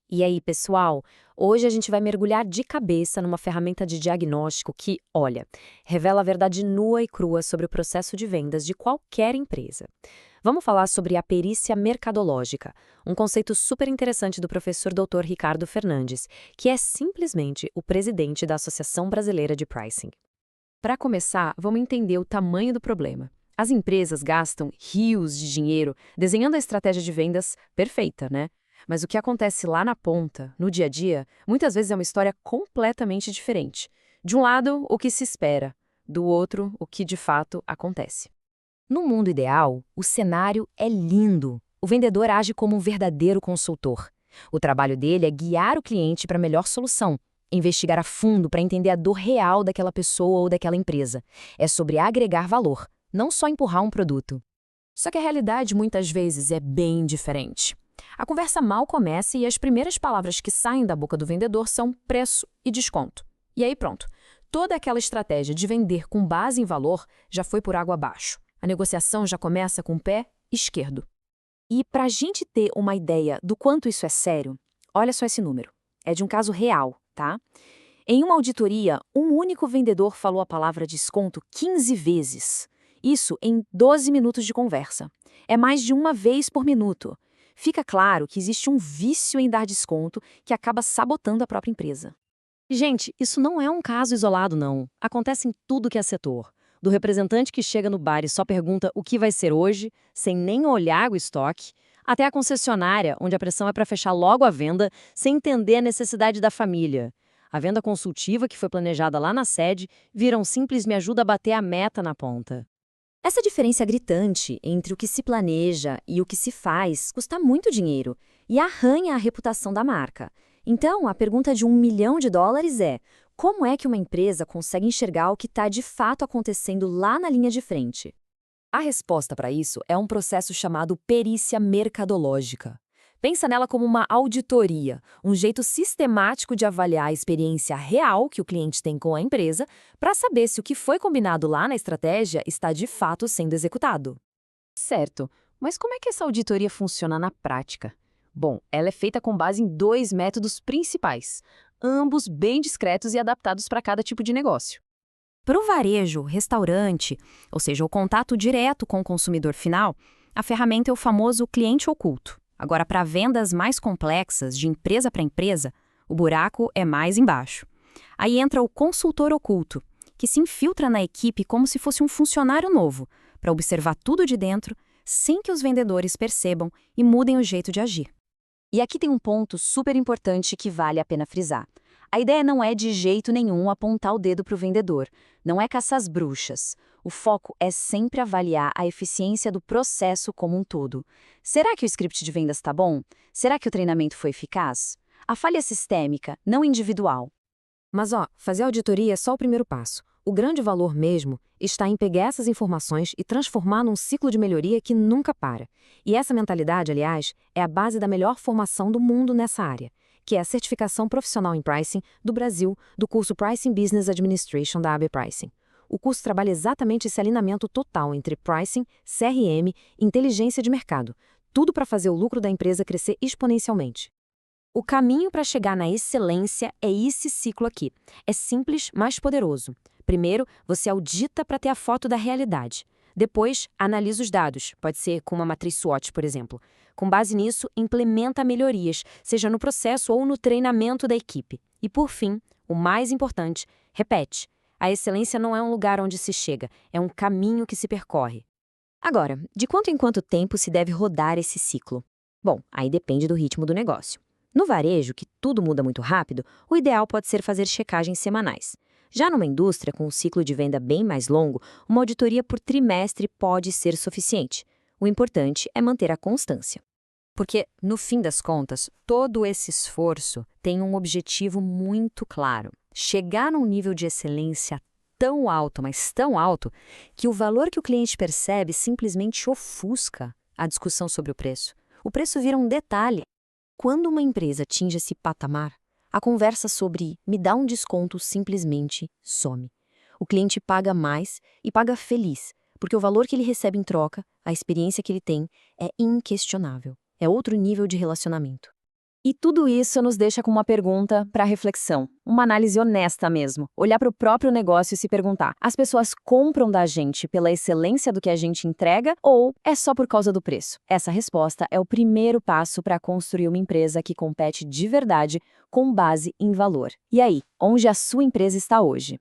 E aí, pessoal? Hoje a gente vai mergulhar de cabeça numa ferramenta de diagnóstico que, olha, revela a verdade nua e crua sobre o processo de vendas de qualquer empresa. Vamos falar sobre a perícia mercadológica, um conceito super interessante do professor Dr. Ricardo Fernandes, que é simplesmente o presidente da Associação Brasileira de Pricing. Para começar, vamos entender o tamanho do problema. As empresas gastam rios de dinheiro desenhando a estratégia de vendas perfeita, né? Mas o que acontece lá na ponta, no dia a dia, muitas vezes é uma história completamente diferente. De um lado, o que se espera, do outro, o que de fato acontece. No mundo ideal, o cenário é lindo. O vendedor age como um verdadeiro consultor. O trabalho dele é guiar o cliente para a melhor solução, investigar a fundo para entender a dor real daquela pessoa ou daquela empresa. É sobre agregar valor, não só empurrar um produto. Só que a realidade muitas vezes é bem diferente. A conversa mal começa e as primeiras palavras que saem da boca do vendedor são preço e desconto. E aí pronto, toda aquela estratégia de vender com base em valor já foi por água abaixo. A negociação já começa com o pé esquerdo. E para a gente ter uma ideia do quanto isso é sério, olha só esse número. É de um caso real, tá? Em uma auditoria, um único vendedor falou a palavra desconto 15 vezes. Isso em 12 minutos de conversa. É mais de uma vez por minuto. Fica claro que existe um vício em dar desconto que acaba sabotando a própria empresa. Gente, isso não é um caso isolado, não. Acontece em tudo que é setor. Do representante que chega no bar e só pergunta o que vai ser hoje, sem nem olhar o estoque, até a concessionária, onde a pressão é para fechar logo a venda, sem entender a necessidade da família. A venda consultiva, que foi planejada lá na sede, vira um simples me ajuda a bater a meta na ponta. Essa diferença gritante entre o que se planeja e o que se faz custa muito dinheiro e arranha a reputação da marca. Então, a pergunta de US$ 1 milhão é: como é que uma empresa consegue enxergar o que está de fato acontecendo lá na linha de frente? A resposta para isso é um processo chamado perícia mercadológica. Pensa nela como uma auditoria, um jeito sistemático de avaliar a experiência real que o cliente tem com a empresa para saber se o que foi combinado lá na estratégia está de fato sendo executado. Certo, mas como é que essa auditoria funciona na prática? Bom, ela é feita com base em dois métodos principais, ambos bem discretos e adaptados para cada tipo de negócio. Para o varejo, restaurante, ou seja, o contato direto com o consumidor final, a ferramenta é o famoso cliente oculto. Agora, para vendas mais complexas, de empresa para empresa, o buraco é mais embaixo. Aí entra o consultor oculto, que se infiltra na equipe como se fosse um funcionário novo, para observar tudo de dentro, sem que os vendedores percebam e mudem o jeito de agir. E aqui tem um ponto super importante que vale a pena frisar. A ideia não é de jeito nenhum apontar o dedo para o vendedor, não é caçar as bruxas. O foco é sempre avaliar a eficiência do processo como um todo. Será que o script de vendas está bom? Será que o treinamento foi eficaz? A falha é sistêmica, não individual. Mas fazer auditoria é só o primeiro passo. O grande valor mesmo está em pegar essas informações e transformar num ciclo de melhoria que nunca para. E essa mentalidade, aliás, é a base da melhor formação do mundo nessa área, que é a certificação profissional em Pricing do Brasil, do curso Pricing Business Administration da AB Pricing. O curso trabalha exatamente esse alinhamento total entre Pricing, CRM e inteligência de mercado, tudo para fazer o lucro da empresa crescer exponencialmente. O caminho para chegar na excelência é esse ciclo aqui. É simples, mas poderoso. Primeiro, você audita para ter a foto da realidade. Depois, analisa os dados, pode ser com uma matriz SWOT, por exemplo. Com base nisso, implementa melhorias, seja no processo ou no treinamento da equipe. E por fim, o mais importante, repete. A excelência não é um lugar onde se chega, é um caminho que se percorre. Agora, de quanto em quanto tempo se deve rodar esse ciclo? Bom, aí depende do ritmo do negócio. No varejo, que tudo muda muito rápido, o ideal pode ser fazer checagens semanais. Já numa indústria com um ciclo de venda bem mais longo, uma auditoria por trimestre pode ser suficiente. O importante é manter a constância. Porque, no fim das contas, todo esse esforço tem um objetivo muito claro: chegar num nível de excelência tão alto, mas tão alto, que o valor que o cliente percebe simplesmente ofusca a discussão sobre o preço. O preço vira um detalhe. Quando uma empresa atinge esse patamar, a conversa sobre me dá um desconto simplesmente some. O cliente paga mais e paga feliz, porque o valor que ele recebe em troca, a experiência que ele tem, é inquestionável. É outro nível de relacionamento. E tudo isso nos deixa com uma pergunta para reflexão, uma análise honesta mesmo. Olhar para o próprio negócio e se perguntar: as pessoas compram da gente pela excelência do que a gente entrega ou é só por causa do preço? Essa resposta é o primeiro passo para construir uma empresa que compete de verdade com base em valor. E aí, onde a sua empresa está hoje?